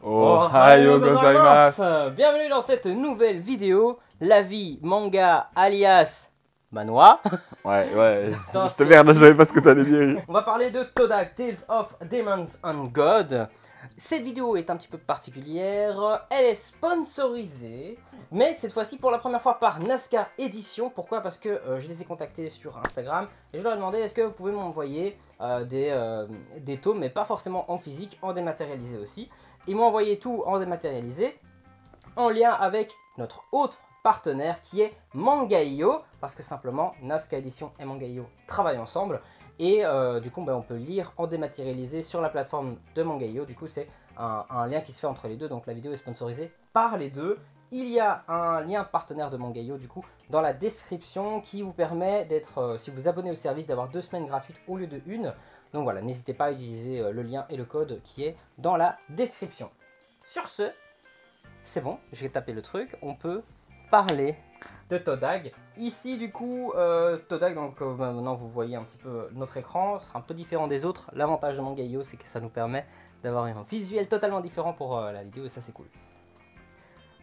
Ohayou gozaimasu. Bienvenue dans cette nouvelle vidéo, la vie manga alias Manhwa. Ouais. Dans C'était merde, je savais pas ce que t'allais dire. On va parler de Todak Tales of Demons and God. Cette vidéo est un petit peu particulière, elle est sponsorisée, mais cette fois-ci pour la première fois par Nazca Édition. Pourquoi? Parce que je les ai contactés sur Instagram et je leur ai demandé est-ce que vous pouvez m'envoyer des tomes, mais pas forcément en physique, en dématérialisé aussi. Ils m'ont envoyé tout en dématérialisé, en lien avec notre autre partenaire qui est Mangaio, parce que simplement Nazca Édition et Mangaio travaillent ensemble. Et du coup, on peut lire en dématérialisé sur la plateforme de Mangaio. Du coup, c'est un lien qui se fait entre les deux. Donc la vidéo est sponsorisée par les deux. Il y a un lien partenaire de Mangaio du coup dans la description qui vous permet d'être, si vous abonnez au service, d'avoir 2 semaines gratuites au lieu de 1. Donc voilà, n'hésitez pas à utiliser le lien et le code qui est dans la description. Sur ce, c'est bon, j'ai tapé le truc. On peut parler de Todak. Ici du coup, Todak, donc maintenant vous voyez un petit peu notre écran, ce sera un peu différent des autres. L'avantage de Mangaio, c'est que ça nous permet d'avoir un visuel totalement différent pour la vidéo et ça c'est cool.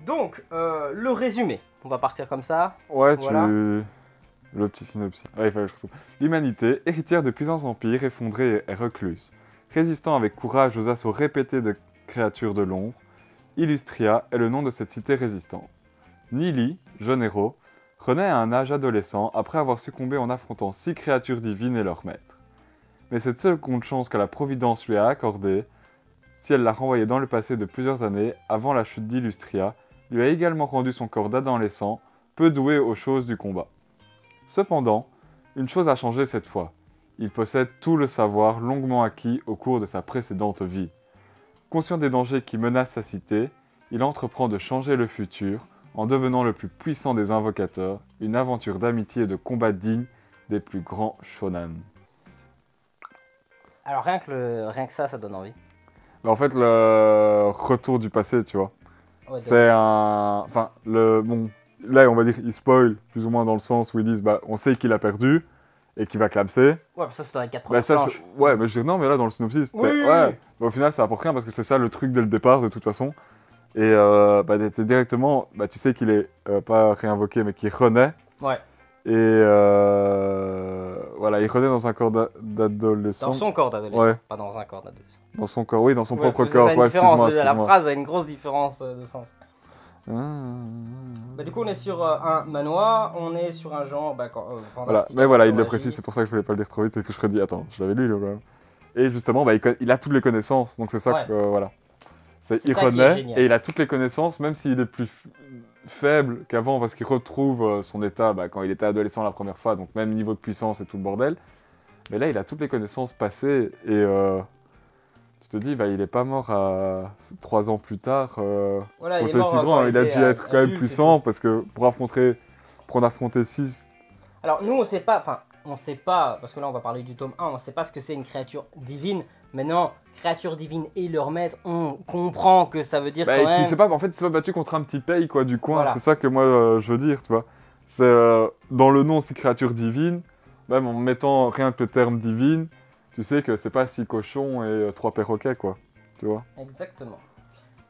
Donc, le résumé, on va partir comme ça. Ouais, voilà. Le petit synopsis. Ouais, il fallait que je retrouve. L'humanité, héritière de puissants empires, effondrée et recluse. Résistant avec courage aux assauts répétés de créatures de l'ombre, Illustria est le nom de cette cité résistante. Nili, jeune héros, renaît à un âge adolescent après avoir succombé en affrontant 6 créatures divines et leur maître. Mais cette seconde chance que la Providence lui a accordée, si elle l'a renvoyé dans le passé de plusieurs années, avant la chute d'Illustria, lui a également rendu son corps d'adolescent, peu doué aux choses du combat. Cependant, une chose a changé cette fois. Il possède tout le savoir longuement acquis au cours de sa précédente vie. Conscient des dangers qui menacent sa cité, il entreprend de changer le futur en devenant le plus puissant des invocateurs, une aventure d'amitié et de combat digne des plus grands shonen. Alors rien que ça donne envie. Mais en fait, le retour du passé, tu vois, Ouais, c'est un... Enfin, bon, là, on va dire, il spoil, plus ou moins dans le sens où ils disent, on sait qu'il a perdu et qu'il va clamser. Ouais, ça c'est dans les 4 premières planches. Ouais, mais je dis non, mais là, dans le synopsis, Oui. ouais, au final, ça apporte rien parce que c'est ça le truc dès le départ, de toute façon. Et t'es directement, tu sais qu'il est pas réinvoqué, mais qu'il renaît. Ouais. Et voilà, il renaît dans un corps d'adolescent. Dans son corps d'adolescent, ouais. pas dans un corps d'adolescent. Dans son corps, oui, dans son propre ça, corps. Ouais, excuse-moi. La phrase a une grosse différence de sens. Ah. Du coup, on est sur un Manhwa, on est sur un genre. Voilà, mais voilà, il le précise, c'est pour ça que je voulais pas le dire trop vite et que je ferais dit, attends, je l'avais lu, là, quand même. Et justement, il a toutes les connaissances, donc c'est ça ouais. que, voilà. Il renaît et il a toutes les connaissances, même s'il est plus faible qu'avant, parce qu'il retrouve son état quand il était adolescent la première fois, donc même niveau de puissance et tout le bordel. Mais là, il a toutes les connaissances passées et tu te dis, il est pas mort à 3 ans plus tard. Voilà, il est aussi mort grand, il a dû être quand même puissant, parce que pour en affronter 6... Alors nous, on sait pas, parce que là on va parler du tome 1, on sait pas ce que c'est une créature divine. Maintenant, créature divine et leur maître, on comprend que ça veut dire quand même... En fait, il s'est pas battu contre un petit paye quoi, du coin, voilà. C'est ça que moi je veux dire, tu vois. C'est dans le nom, c'est créature divine, même en mettant rien que le terme divine, tu sais que c'est pas 6 cochons et 3 perroquets, quoi, tu vois. Exactement.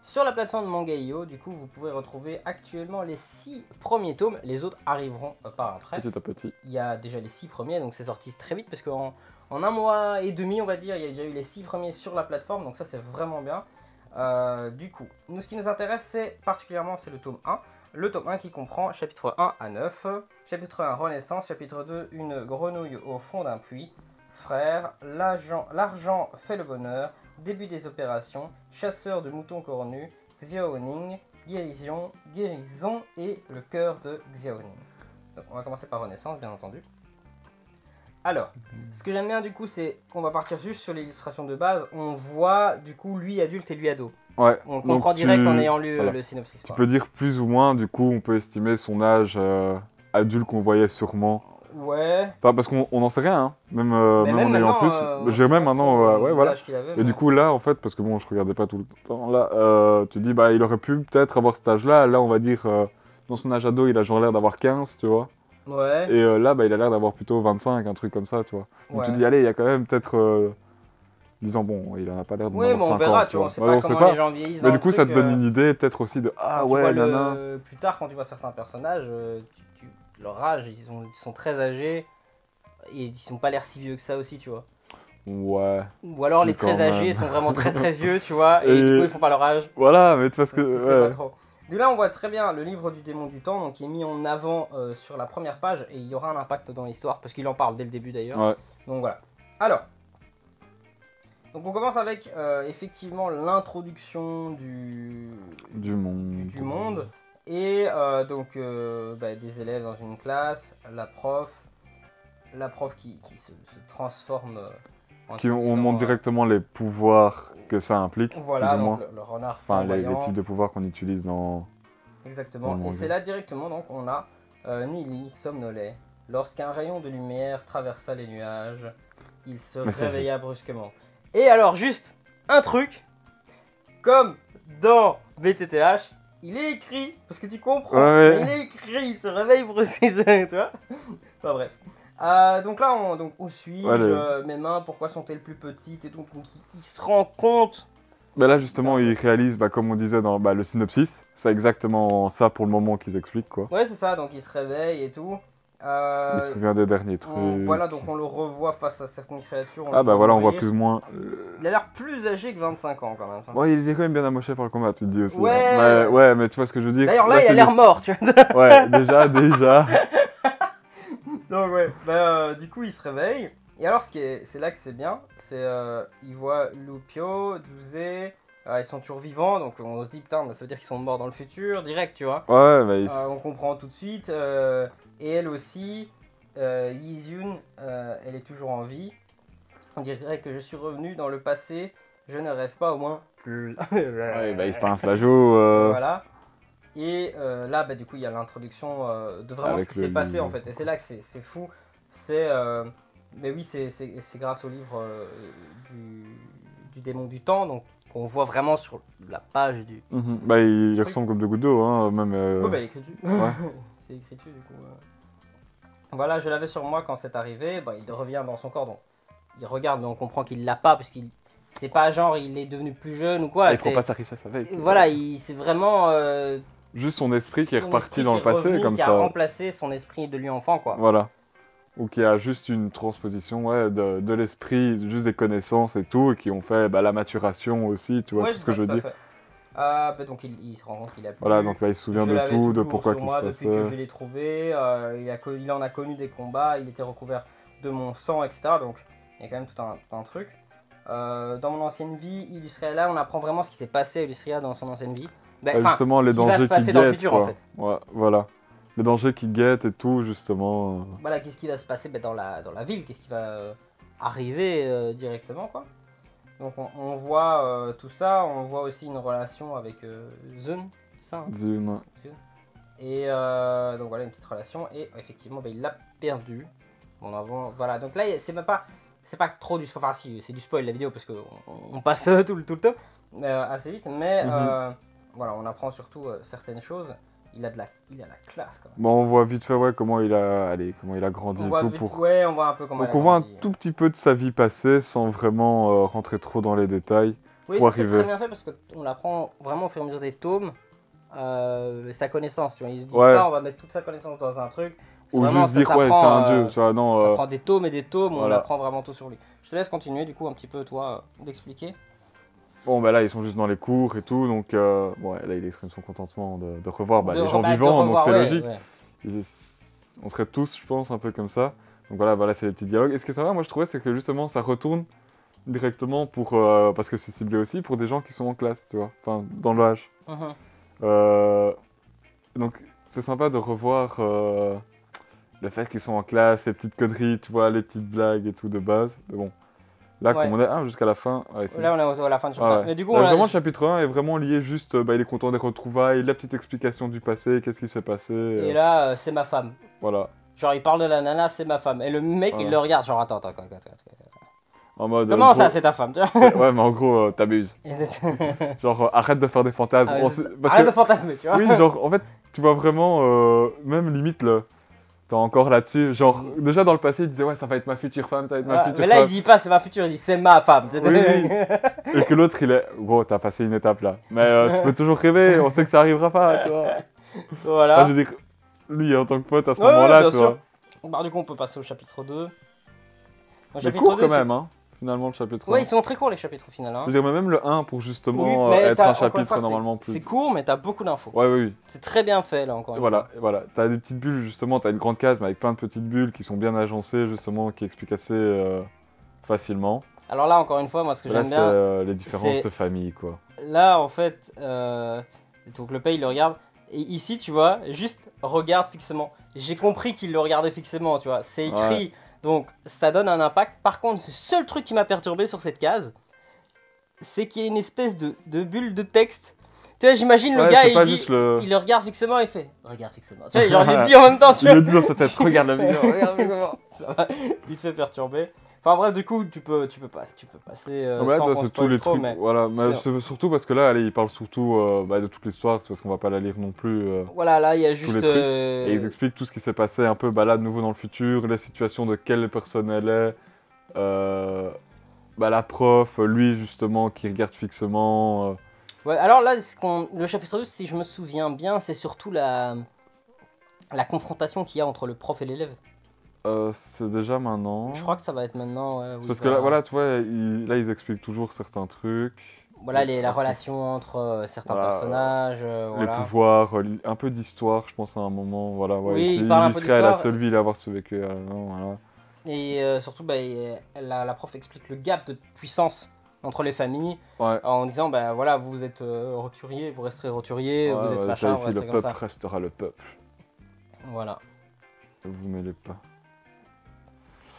Sur la plateforme Mangaio, du coup, vous pouvez retrouver actuellement les 6 premiers tomes, les autres arriveront par après. Petit à petit. Il y a déjà les 6 premiers, donc c'est sorti très vite, parce qu'en 1 mois et demi, on va dire, il y a déjà eu les 6 premiers sur la plateforme, donc ça c'est vraiment bien. Du coup, ce qui nous intéresse, c'est le tome 1. Le tome 1 qui comprend chapitre 1 à 9, chapitre 1 Renaissance, chapitre 2 Une grenouille au fond d'un puits, frère, l'argent fait le bonheur, début des opérations, chasseur de moutons cornus, Xiaoning, guérison et le cœur de Xiaoning. Donc on va commencer par Renaissance, bien entendu. Alors, ce que j'aime bien du coup, c'est qu'on va partir juste sur l'illustration de base. On voit du coup lui adulte et lui ado. Ouais. On comprend direct en ayant lu le synopsis. Tu peux dire plus ou moins, du coup, on peut estimer son âge adulte qu'on voyait sûrement. Ouais. Enfin, parce qu'on n'en sait rien, hein. Même en ayant plus. J'ai même maintenant, ouais, voilà. Et du coup, là, en fait, parce que bon, je regardais pas tout le temps, là, tu dis, il aurait pu peut-être avoir cet âge-là. Là, on va dire, dans son âge ado, il a genre l'air d'avoir 15, tu vois. Ouais. Et là, il a l'air d'avoir plutôt 25, un truc comme ça, tu vois. Donc tu dis, allez, il y a quand même peut-être disant bon, il en a pas l'air de Oui, avoir mais on 5 verra, ans, tu vois, on sait Ouais, pas on sait comment pas. les gens vieillissent. Mais dans du le coup, ça te truc, donne une idée peut-être aussi de ah quand tu ouais, vois nana. plus tard, quand tu vois certains personnages, leur âge, ils sont très âgés et ils sont pas l'air si vieux que ça aussi, tu vois. Ouais. Ou alors Si, les très quand âgés même. sont vraiment très très vieux, tu vois, et Et- du coup ils font pas leur âge. Voilà, mais tu vois ce que. Tu sais ouais. pas trop. De là, on voit très bien le livre du démon du temps, donc qui est mis en avant sur la première page, et il y aura un impact dans l'histoire, parce qu'il en parle dès le début d'ailleurs. Ouais. Donc voilà. Alors, donc on commence avec effectivement l'introduction Du monde. du monde, et donc des élèves dans une classe, la prof qui se transforme en Qui on utilisant, montre directement les pouvoirs que ça implique, voilà, plus ou donc moins. le renard Enfin, les flamboyant. types de pouvoirs qu'on utilise dans. Exactement, dans le et manga. c'est là directement donc on a Nili somnolait. Lorsqu'un rayon de lumière traversa les nuages, il se Mais c'est réveilla brusquement. Et alors juste un truc, comme dans BTTH, il est écrit, parce que tu comprends, Ouais. mais il est écrit, il se réveille brusquement, tu vois. Enfin bref. Donc là, où suis-je, Ouais, mes mains, pourquoi sont-elles plus petites, et donc il se rend compte. Bah là, justement, ils réalisent, comme on disait dans le synopsis, c'est exactement ça pour le moment qu'ils expliquent, quoi. Ouais, c'est ça, donc il se réveille et tout. Il se souvient des derniers trucs. Voilà, donc on le revoit face à certaines créatures. Ah bah voilà, on voit mourir. plus ou moins. Il a l'air plus âgé que 25 ans quand même. Ouais, il est quand même bien amoché par le combat, tu te dis aussi. Ouais. Hein. Ouais, mais tu vois ce que je veux dire. D'ailleurs là, il a c'est l'air mort, tu vois. Ouais, déjà. Donc ouais, du coup il se réveille. Et alors c'est là que c'est bien, c'est il voit Lupio, Douzé, ils sont toujours vivants, donc on se dit putain, ça veut dire qu'ils sont morts dans le futur, direct, tu vois. Ouais, mais On comprend tout de suite. Et elle aussi, Yizun, elle est toujours en vie. On dirait que je suis revenu dans le passé, je ne rêve pas au moins. ouais, il se pince la joue. Voilà. Et là, du coup, il y a l'introduction de vraiment Avec ce qui s'est le passé livre. en fait. Et c'est là que c'est fou. C'est, mais oui, c'est grâce au livre du démon du temps, donc qu'on voit vraiment sur la page du. Mhm. Bah, il ressemble comme deux gouttes d'eau, hein, même. Oui, il est écrit dessus. Ouais. C'est écrit dessus du coup. Voilà, je l'avais sur moi quand c'est arrivé. Il revient dans son corps, donc il regarde, mais on comprend qu'il l'a pas parce qu'il. C'est pas genre il est devenu plus jeune ou quoi. Il prend pas sa richesse avec. Voilà, c'est vraiment. Juste son esprit qui est son reparti esprit dans qui le est passé, revenu, comme qui ça. a remplacé son esprit de lui enfant, quoi. Voilà. Ou qui a juste une transposition de l'esprit, juste des connaissances et tout, et qui ont fait la maturation aussi, tu vois, Ouais, tout ce que je veux tout à dire. fait. Donc il se rend compte qu'il a plus. Voilà, donc il se souvient Je de l'avais tout, de toujours pourquoi sur qu'il se moi depuis que passait. je l'ai trouvé. Il en a connu des combats, il était recouvert de mon sang, etc. Donc il y a quand même tout un truc. Dans mon ancienne vie, Illustria, là on apprend vraiment ce qui s'est passé à Illustria dans son ancienne vie. Justement, les qui va se dangers qui passer dans le guettent, futur, quoi. en fait. Ouais, voilà. Les dangers qui guettent et tout, justement. Voilà, qu'est-ce qui va se passer dans la ville, qu'est-ce qui va arriver directement, quoi. Donc on voit tout ça, on voit aussi une relation avec Zun, c'est ça, hein Zune. Et donc voilà une petite relation, et effectivement il l'a perdu. Bon, voilà, donc là c'est pas trop du spoil, enfin si, c'est du spoil la vidéo parce qu'on passe tout le temps assez vite, mais voilà, on apprend surtout certaines choses. Il a la classe quand même. Bon, on voit vite fait comment il a grandi On et voit tout. vite, ouais, on voit un peu comment Donc il a on voit un grandi. tout petit peu de sa vie passée sans vraiment rentrer trop dans les détails. Oui, pour ça, c'est arriver. très bien fait parce qu'on l'apprend vraiment au fur et à mesure des tomes, sa connaissance, tu vois. Ils se disent Ouais. pas on va mettre toute sa connaissance dans un truc. C'est Ou vraiment, juste dire, ça ouais, c'est prend, un dieu, tu vois, non. ça prend des tomes et des tomes, on voilà. apprend vraiment tout sur lui. Je te laisse continuer du coup un petit peu toi d'expliquer. Bon, là, ils sont juste dans les cours et tout, donc bon, là, il exprime son contentement de revoir les gens de vivants, donc revoir, c'est ouais, logique. ouais. On serait tous, je pense, un peu comme ça. Donc voilà, c'est les petits dialogues. Et ce que ça va, moi, je trouvais, c'est que justement, ça retourne directement pour, parce que c'est ciblé aussi pour des gens qui sont en classe, tu vois, enfin, dans l'âge. Donc, c'est sympa de revoir le fait qu'ils sont en classe, les petites conneries, tu vois, les petites blagues et tout de base. Mais bon, là, Ouais. comme on est jusqu'à la fin. Ouais, Là on est à la fin du Ouais. chapitre. Mais du coup, Vraiment, le chapitre 1 est vraiment lié juste, il est content des retrouvailles, la petite explication du passé, qu'est-ce qui s'est passé. et là c'est ma femme. Voilà. Genre il parle de la nana, c'est ma femme. Et le mec il le regarde, genre attends. En mode, Comment gros, ça c'est ta femme, tu vois? Ouais, mais en gros, t'abuses. Genre, arrête de faire des fantasmes. Parce Arrête que- de fantasmer, tu vois. Oui, genre, en fait, tu vois vraiment, même limite, T'es encore là-dessus. Genre, déjà dans le passé, il disait ouais, ça va être ma future femme, ça va être ma future mais là, femme. il dit pas c'est ma future, il dit c'est ma femme. Oui, oui. Et que l'autre, il est gros, t'as passé une étape là. Mais tu peux toujours rêver, on sait que ça arrivera pas, tu vois. Voilà. Enfin, je veux dire, lui en tant que pote à ce Ouais, moment-là, bien tu sûr. vois. Bah, du coup, on peut passer au chapitre 2. Au Mais chapitre court 2, quand même, hein, finalement, le chapitre 1. Ouais, ils sont très courts les chapitres au final. Hein. Je dirais même le 1 pour justement Oui, mais être t'as- un encore une chapitre fois, normalement plus. C'est court, mais t'as beaucoup d'infos. Ouais, oui, oui. C'est très bien fait là encore. Et Une voilà, fois. et voilà. T'as des petites bulles justement, t'as une grande case mais avec plein de petites bulles qui sont bien agencées justement, qui expliquent assez facilement. Alors là, encore une fois, moi ce que Là, j'aime c'est bien, les différences c'est- de famille, quoi. là en fait, donc le père il le regarde. Et ici, tu vois, juste regarde fixement. J'ai compris qu'il le regardait fixement, tu vois. C'est écrit, donc ça donne un impact. Par contre, le seul truc qui m'a perturbé sur cette case, c'est qu'il y a une espèce de bulle de texte. Tu vois, j'imagine le Ouais, gars, c'est pas il, dit, juste le... il le regarde fixement et il fait regarde fixement. Tu vois, il le dit en même temps, tu Il vois. le dit dans sa tête, regarde la vidéo, regarde fixement. Ça va, il fait perturber. Enfin bref, du coup, tu peux passer Ouais, sans toi, qu'on c'est tous spoil les trop, trucs, mais voilà, mais c'est- c'est surtout parce que là, allez, il parle surtout de toute l'histoire, c'est parce qu'on va pas la lire non plus. voilà, là, il y a les juste... trucs. Et ils expliquent tout ce qui s'est passé un peu là de nouveau dans le futur, les situations de quelle personne elle est, la prof, lui justement qui regarde fixement. Ouais, alors là, le chapitre 2, si je me souviens bien, c'est surtout la confrontation qu'il y a entre le prof et l'élève. C'est déjà maintenant. Je crois que ça va être maintenant. Ouais, C'est où parce il que va- là, voilà, tu vois, là ils expliquent toujours certains trucs. Voilà, la relation entre certains Voilà, personnages. Les Voilà. pouvoirs, un peu d'histoire, je pense à un moment, voilà. Ouais, Oui, il il parle un peu illustrait la d'histoire. seule ville à avoir survécu. Non, voilà. Et surtout, la prof explique le gap de puissance entre les familles Ouais. en disant, bah voilà, vous êtes roturier, vous resterez roturier, vous êtes Ouais, machin, ça, vous ici, le resterez comme peuple ça. restera le peuple. Voilà. Vous mêlez pas.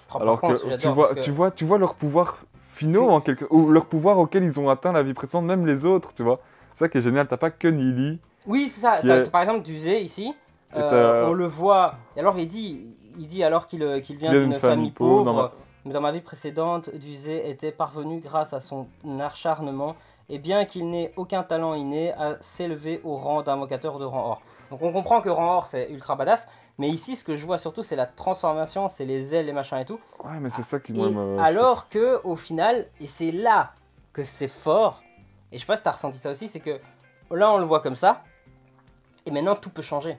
Oh, par Alors contre, que j'adore parce que- tu vois leurs pouvoirs finaux en quelque... ou leurs pouvoirs auxquels ils ont atteint la vie précédente, même les autres, tu vois. C'est ça qui est génial, t'as pas que Nili. Oui, c'est ça. qui est- Par exemple, Duzé ici, Et t'as- on le voit. Et alors, il dit alors qu'il vient d'une d'une famille famille pauvre, pauvre. Mais dans ma vie précédente, Duzé était parvenu grâce à son acharnement et bien qu'il n'ait aucun talent inné à s'élever au rang d'invocateur de rang or. Donc on comprend que rang or c'est ultra badass, mais ici ce que je vois surtout c'est la transformation, c'est les ailes, les machins et tout. Ouais, mais c'est ça qui, Et moi, me... alors que au final, et c'est là que c'est fort, et je sais pas si t'as ressenti ça aussi, c'est que là on le voit comme ça, et maintenant tout peut changer.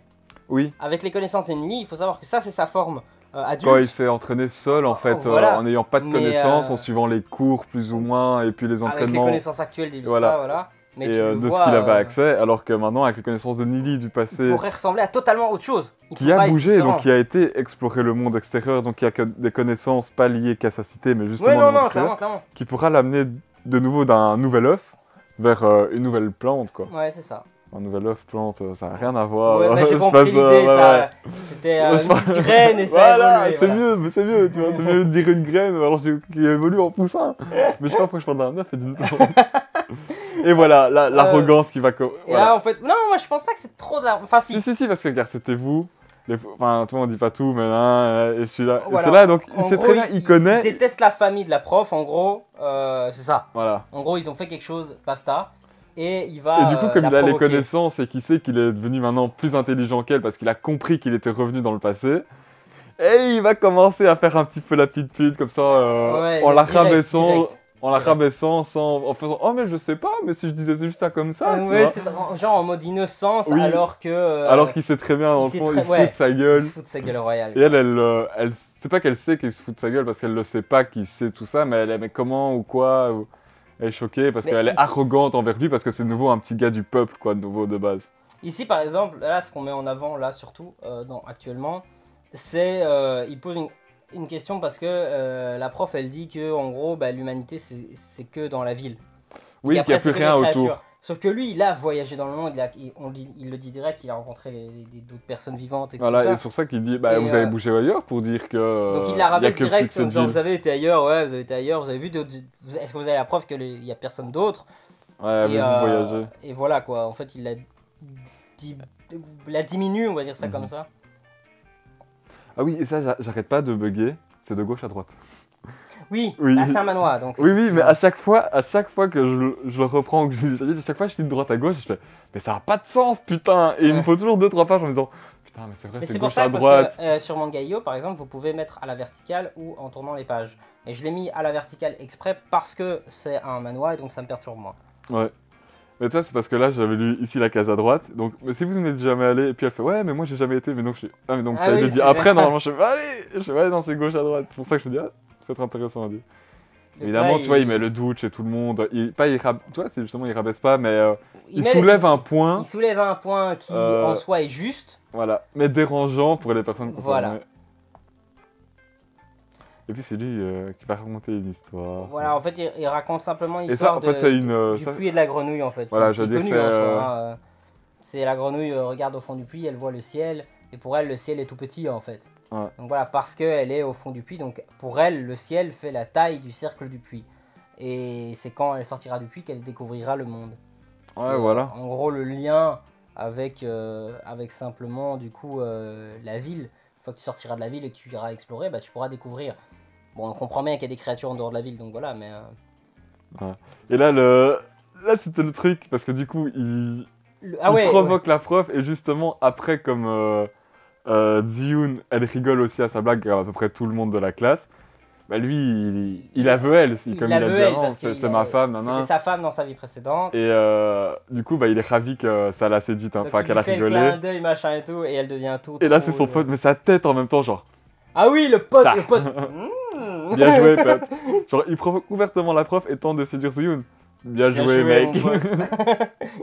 Oui, Avec les connaissances d'Enni, il faut savoir que ça c'est sa forme adulte. quand il s'est entraîné seul, en fait, Voilà. en n'ayant pas de Mais, connaissances, en suivant les cours plus ou moins, et puis les Avec les entraînements, connaissances actuelles d'Illustra, Voilà. voilà. Mais et tu le de ce vois, qu'il avait accès, alors que maintenant, avec les connaissances de Nili du il passé, pourrait ressembler à totalement autre chose. Il qui pourrait a être bougé, différent. donc qui a été explorer le monde extérieur, donc qui a que des connaissances pas liées qu'à sa cité, mais justement Ouais, le non, monde non, extérieur, clairement. qui pourra l'amener de nouveau d'un nouvel œuf vers une nouvelle plante, quoi. Ouais, c'est ça. Un nouvel œuf, plante, ça n'a rien à voir. Ouais, mais j'ai Je compris passe, l'idée, ouais, ça. ouais. C'était Ouais, je une pense- petite graine et ça Voilà, a évolué, c'est voilà. mieux, mais c'est mieux, tu vois, c'est mieux de dire une graine alors qui évolue en poussin. Mais je sais pas pourquoi je parle d'un œuf et d'une plante. Et voilà, l'arrogance qui va... Et là, en fait, non, moi je pense pas que c'est trop de la. Enfin, si. Si, parce que regarde, c'était vous. Enfin, toi, on dit pas tout, mais là, et je suis là. Voilà. Et c'est là, donc, il En sait gros, très bien, il connaît. Il déteste la famille de la prof, en gros. C'est ça. Voilà. En gros, ils ont fait quelque chose, basta. Et il va. Et du coup, comme la il a les provoquer. connaissances et qu'il sait qu'il est devenu maintenant plus intelligent qu'elle parce qu'il a compris qu'il était revenu dans le passé, et il va commencer à faire un petit peu la petite pute comme ça, Ouais, en la direct, rabaissant, direct. en faisant oh mais je sais pas, mais si je disais juste ça comme ça, tu Ouais, vois. c'est genre en mode innocence, Oui. alors que. Alors qu'il sait très bien dans il le sait fond, très- il se fout ouais. de sa Il gueule. se fout de sa gueule royale. Et elle c'est pas qu'elle sait qu'il se fout de sa gueule parce qu'elle le sait pas qu'il sait tout ça, mais elle est mais comment ou quoi ou... Elle est choquée parce Mais qu'elle est ici- arrogante envers lui parce que c'est de nouveau un petit gars du peuple quoi, de nouveau de base. Ici, par exemple, là, ce qu'on met en avant, là, surtout, actuellement, c'est. Il pose une question parce que la prof, elle dit que, en gros, bah, l'humanité, c'est que dans la ville. Oui, Et qu'il n'y a après, plus c'est que rien des autour. créatures. Sauf que lui, il a voyagé dans le monde, il le dit direct, il a rencontré d'autres personnes vivantes et tout Voilà, et ça. c'est pour ça qu'il dit bah, Et, vous avez bougé ailleurs pour dire que. Donc il y la a rabaisse que plus direct que cette en disant ville. vous avez été ailleurs, ouais, vous avez été ailleurs, vous avez vu d'autres. Est-ce que vous avez la preuve qu'il n'y a personne d'autre? Ouais, avez-vous voyagé. Et voilà quoi, en fait, la diminue, on va dire ça Mhm. comme ça. Ah oui, et ça, j'arrête pas de bugger. C'est de gauche à droite. Oui, Oui. bah, c'est un manoir donc. Oui, mais à chaque fois que je le reprends, que à chaque fois je lis de droite à gauche, je fais mais ça a pas de sens, putain. Et il me Ouais. faut toujours 2-3 pages en me disant Putain, mais c'est vrai, Mais c'est c'est pour gauche ça à que, droite. parce que, sur Manga.io, par exemple, vous pouvez mettre à la verticale ou en tournant les pages. Et je l'ai mis à la verticale exprès parce que c'est un manhwa et donc ça me perturbe moins. Ouais. Mais toi, c'est parce que là, j'avais lu ici la case à droite. Donc, mais si vous n'êtes jamais allé, et puis elle fait, ouais, mais moi, j'ai jamais été. Mais donc, ah, mais donc Ah ça, il oui, le dit c'est après, vrai. normalement, je fais, allez, je fais, ouais, non, c'est gauche à droite. C'est pour ça que je me dis, ah, ça peut être intéressant à dire. Donc Évidemment, là, tu vois, il met le doute chez tout le monde. Tu vois, c'est justement, il rabaisse pas, mais il met- soulève un point. Il soulève un point qui, en soi, est juste. Voilà, mais dérangeant pour les personnes concernées. Voilà. Et puis c'est lui qui va raconter une histoire. Voilà, en fait, il raconte simplement Et l'histoire ça, en fait, c'est une. du puits et de la grenouille, en fait. Voilà, qui je veux est dire, connu, c'est. en soi, hein. C'est la grenouille regarde au fond du puits, elle voit le ciel, et pour elle, le ciel est tout petit, en fait. Ouais. Donc voilà, parce qu'elle est au fond du puits, donc pour elle, le ciel fait la taille du cercle du puits. Et c'est quand elle sortira du puits qu'elle découvrira le monde. Ouais, voilà. En gros, le lien avec simplement, du coup, la ville. Une fois que tu sortiras de la ville et que tu iras explorer, bah, tu pourras découvrir. Bon, on comprend bien qu'il y a des créatures en dehors de la ville, donc voilà, mais... Ouais. Et là, là c'était le truc, parce que du coup, il provoque la prof, et justement, après, comme Ziyoon, elle rigole aussi à sa blague, à peu près tout le monde de la classe, bah lui, il la veut elle, comme il a dit avant, c'est ma femme, nanana. C'était sa femme dans sa vie précédente. Et du coup, bah, il est ravi que ça l'a séduite, hein, enfin qu'elle a rigolé. Il fait le clin d'œil, machin et tout, et elle devient tout... Et là, c'est son pote, mais sa tête en même temps, genre... Ah oui, le pote, Ça. le pote. Bien joué, pote. Genre, il provoque ouvertement la prof et tente de séduire Ziyoon. Bien joué, mec. mon pote.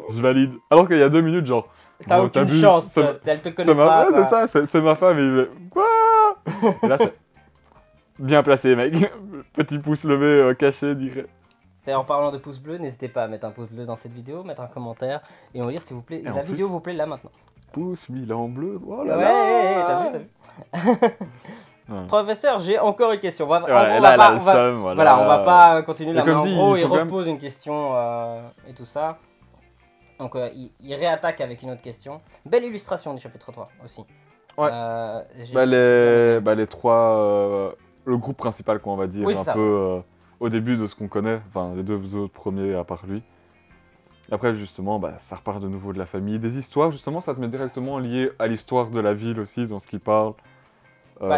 Je valide. Alors qu'il y a 2 minutes, genre... T'as bon, aucune t'abuses, chance, c'est elle te connaît pas. Ouais, quoi. c'est ça, c'est ma femme, et il fait... Quoi? Et là, c'est... Bien placé, mec. Petit pouce levé, caché, dirait. Et en parlant de pouce bleu, n'hésitez pas à mettre un pouce bleu dans cette vidéo, mettre un commentaire, et on va dire s'il vous plaît, la vidéo vous plaît là maintenant. Pouce mis en bleu, oh là ouais, là. t'as vu. Ouais. Professeur, j'ai encore une question. On va pas continuer là, mais en gros, il repose une question et tout ça. Donc, il réattaque avec une autre question. Belle illustration du chapitre 3 aussi. Ouais. Les trois... le groupe principal, quoi, on va dire, oui, un peu au début de ce qu'on connaît. Enfin, les 2 autres premiers à part lui. Et après, justement, ça repart de nouveau de la famille. Des histoires, justement, ça te met directement lié à l'histoire de la ville aussi, dans ce qu'il parle.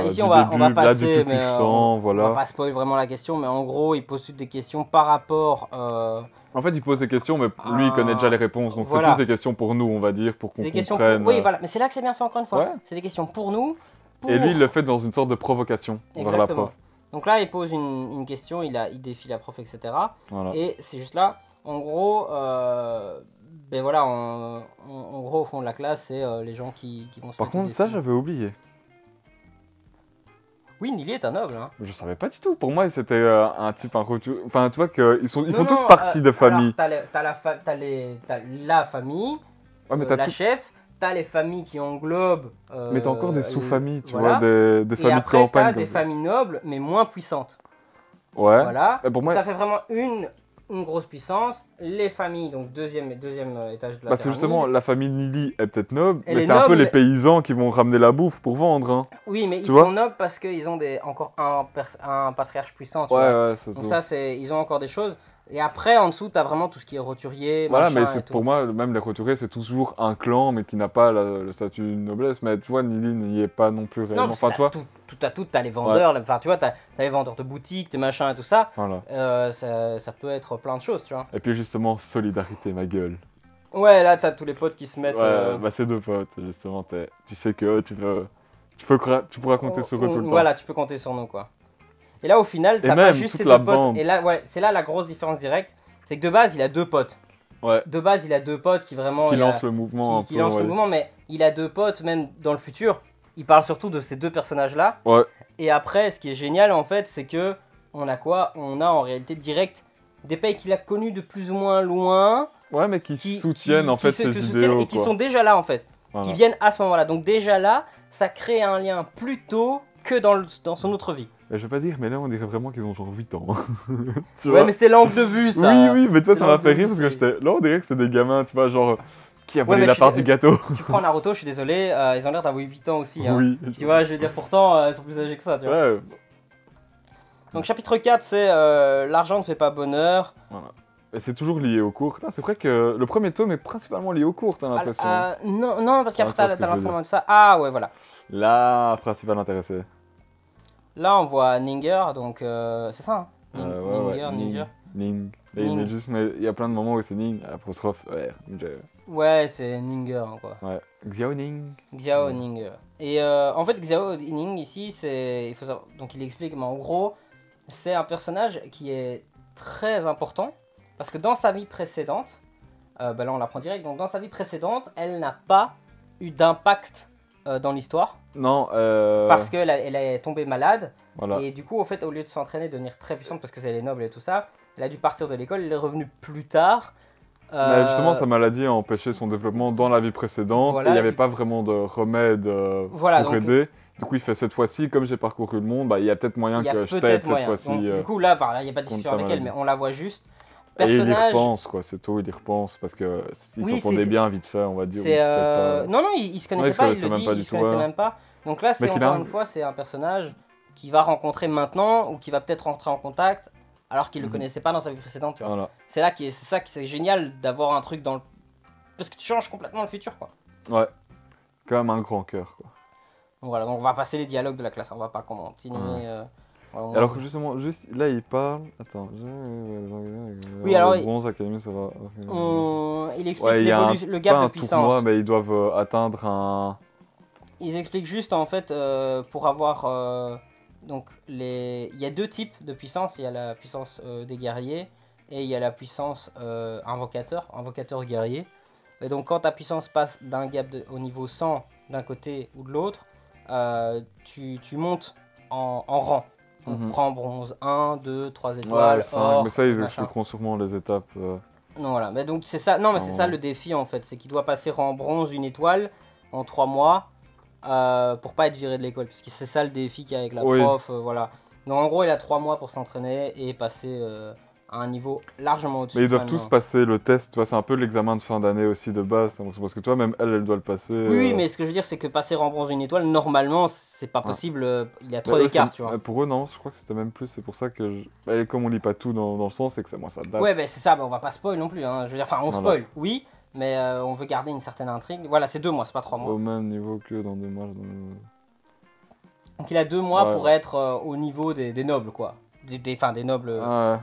Ici, on va passer, mais on voilà. va pas spoiler vraiment la question, mais en gros, il pose toutes des questions par rapport... En fait, il pose des questions, mais lui, il connaît déjà les réponses. Donc, voilà. C'est plus des questions pour nous, on va dire, pour qu'on comprenne. Oui, voilà. Mais c'est là que c'est bien fait, encore une fois. Ouais. C'est des questions pour nous. Et lui, il le fait dans une sorte de provocation vers la prof. Donc là, il pose une question, il défie la prof, etc. Voilà. Et c'est juste là, en gros... voilà, en gros, au fond de la classe, c'est les gens qui vont se... Par contre, ça, j'avais oublié. Oui, Nili est un noble. Hein. Je savais pas du tout. Pour moi, c'était un type, un retour. Enfin, tu vois qu'ils font tous partie de famille. T'as la famille, la chef, t'as les familles qui englobent. Mais t'as encore des sous-familles, tu vois, des familles de campagne. T'as des familles nobles, mais moins puissantes. Ouais. Voilà. Pour moi... Ça fait vraiment une grosse puissance. Les familles, donc deuxième étage de la pyramide. Parce que justement, la famille Nili est peut-être noble, mais c'est un peu les paysans qui vont ramener la bouffe pour vendre. Hein. Oui, mais ils sont nobles parce qu'ils ont encore un patriarche puissant. Tu vois. Ouais, c'est donc ça, ils ont encore des choses. Et après, en dessous, t'as vraiment tout ce qui est roturier, voilà, machin, mais pour moi, même les roturiers, c'est toujours un clan, mais qui n'a pas le statut de noblesse. Mais tu vois, Nili n'y est pas non plus réellement. Non, enfin, toi, t'as les vendeurs, enfin, tu vois, t'as les vendeurs de boutiques, des machins et tout ça. Voilà. Ça peut être plein de choses, tu vois. Et puis justement, solidarité, ma gueule. Ouais, là, t'as tous les potes qui se mettent... Ouais, c'est 2 potes, justement. Tu sais que tu pourras compter sur eux tout le temps. Voilà, tu peux compter sur nous, quoi. Et là, au final, t'as pas juste ces 2 potes. Et là, c'est là la grosse différence directe. C'est que de base, il a 2 potes. Ouais. De base, il a 2 potes qui vraiment... Qui lancent le mouvement. Qui lancent le mouvement, mais il a 2 potes, même dans le futur. Il parle surtout de ces 2 personnages-là. Ouais. Et après, ce qui est génial, en fait, c'est que... On a quoi? On a en réalité direct des pays qu'il a connus de plus ou moins loin. Ouais, mais qui soutiennent en fait ces idéaux. Et qui sont déjà là, en fait. Voilà. Qui viennent à ce moment-là. Donc déjà là, ça crée un lien plus tôt que dans son autre vie. Je vais pas dire, mais là on dirait vraiment qu'ils ont genre 8 ans. Tu vois, mais c'est l'angle de vue ça. Oui, mais tu vois, ça m'a fait rire parce que là on dirait que c'est des gamins, tu vois, genre qui a volé la part du gâteau. Tu prends Naruto, je suis désolé, ils ont l'air d'avoir 8 ans aussi. Hein. Oui. Tu vois, je veux dire, pourtant ils sont plus âgés que ça, tu vois. Ouais. Donc chapitre 4, c'est l'argent ne fait pas bonheur. Voilà. Et c'est toujours lié au cours. Putain, c'est vrai que le premier tome est principalement lié au cours, t'as l'impression. Non, non, parce qu'après tu vois t'as ce que je veux l'entraînement de ça. Ah ouais, voilà. La principale intéressée. Là on voit Ninger, donc c'est ça, hein. Ouais, Ninger, Ninger. Ning. Mais il Ning. met juste, mais il y a plein de moments où c'est Ning, apostrophe, R. Ouais, c'est Ninger, hein, quoi. Ouais. Xiao Ning. Xiao Ouais. Ninger. Et en fait, Xiao Ning ici, il faut savoir, donc il explique, mais en gros, c'est un personnage qui est très important parce que dans sa vie précédente, bah là on l'apprend direct, donc dans sa vie précédente, elle n'a pas eu d'impact dans l'histoire Non, parce qu'elle est tombée malade voilà. et du coup, au fait, au lieu de s'entraîner, devenir très puissante parce que c'est les nobles et tout ça, elle a dû partir de l'école, elle est revenue plus tard. Mais justement, sa maladie a empêché son développement dans la vie précédente Voilà, et il n'y avait pas vraiment de remède voilà, pour donc, aider. Du coup, il fait cette fois-ci, comme j'ai parcouru le monde, bah, il y a peut-être moyen il y a que je peut-être t'aide cette moyen. fois-ci. Donc, du coup, là, il n'y a pas de discussion contre ta avec elle, mais maladie. on la voit juste. Et il y Personnage. repense, quoi, c'est tout, il y repense, parce que s'ils Oui, s'entendaient bien vite fait, on va dire. C'est ou peut-être pas. Non, non, il se connaissait Ouais, ils se pas, il connaissaient le même dit, pas il du se tout, connaissait ouais. même pas. Donc là, c'est Mais qu'il encore a- une fois, c'est un personnage qui va rencontrer maintenant ou qui va peut-être rentrer en contact alors qu'il le Mhm. connaissait pas dans sa vie précédente, tu vois. Voilà. C'est ça qui c'est génial d'avoir un truc dans le. Parce que tu changes complètement le futur, quoi. Ouais. Quand même un grand cœur, quoi. Donc voilà, donc on va passer les dialogues de la classe, on va pas continuer. Ouais. On- Alors que justement, juste là, il parle. Attends. Oui, alors, le bronze académie, ça va. Il explique Ouais, il y a le gap pas de un puissance. tournoi, mais ils doivent atteindre un. Ils expliquent juste en fait pour avoir donc il y a deux types de puissance, il y a la puissance des guerriers et il y a la puissance invocateur guerrier. Et donc quand ta puissance passe d'un gap au niveau 100 d'un côté ou de l'autre, tu montes en rang. On Mhm. prend bronze 1, 2, 3 étoiles, Ouais, 5. or, Mais ça, ils machin. expliqueront sûrement les étapes. Non, voilà. Mais donc c'est ça. Non, mais c'est ça le défi en fait, c'est qu'il doit passer en bronze une étoile en 3 mois pour pas être viré de l'école, puisque c'est ça le défi qu'il y a avec la Oui. prof. Voilà. Donc en gros, il a 3 mois pour s'entraîner et passer à un niveau largement au-dessus. Mais ils doivent maintenant. tous passer le test. Tu vois, c'est un peu l'examen de fin d'année aussi de base. Parce que toi, même elle doit le passer. Oui, oui, mais ce que je veux dire, c'est que passer en bronze une étoile, normalement, c'est pas possible. Il y a trop Bah, eux, d'écart, c'est- tu vois. Pour eux, non, je crois que c'était même plus. C'est pour ça que. Bah, comme on lit pas tout dans le sens, c'est que moi, ça date. Ouais, ben c'est ça. On va pas spoil non plus. Hein. Je veux dire, enfin, on Voilà. spoil, oui, mais on veut garder une certaine intrigue. Voilà, c'est 2 mois, c'est pas 3 mois. Au même niveau que dans 2 mois. Donc il a 2 mois Ouais, pour ouais. être au niveau des nobles, quoi. Enfin, des nobles. Ouais.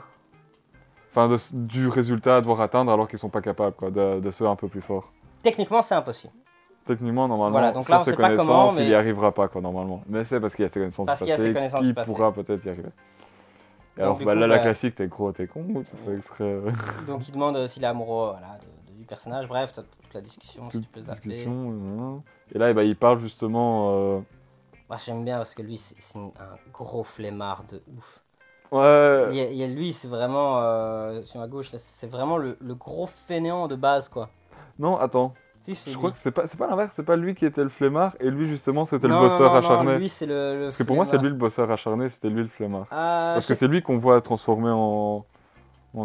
Enfin, du résultat à devoir atteindre alors qu'ils sont pas capables, quoi, de ceux un peu plus forts. Techniquement, c'est impossible. Techniquement, normalement, Voilà, donc sans là, on ses sait pas connaissances, comment, mais- il y arrivera pas, quoi, normalement. Mais c'est parce qu'il y a ses connaissances Parce du qu'il y a ses passé connaissances qui du passé. pourra peut-être y arriver. Et Donc, alors, du bah, coup, là, la bah- classique, t'es gros, t'es con, ou tu fais exprès. Donc il demande s'il est amoureux voilà, du personnage. Bref, t'as toute la discussion, si tu Toute peux zapper. discussion. Et là, bah, il parle justement. Moi j'aime bien parce que lui, c'est un gros flemmard de ouf. Ouais. Lui, c'est vraiment, sur ma gauche, là, c'est vraiment le gros fainéant de base, quoi. Non, attends. Si, c'est Je lui. crois que c'est pas l'inverse, c'est pas lui qui était le flemmard, et lui, justement, c'était le Non, bosseur non, non, acharné. Non, lui, c'est le Parce que pour moi, c'est flemmard. lui le bosseur acharné, c'était lui le flemmard. Ah, Parce que je sais- c'est lui qu'on voit transformé en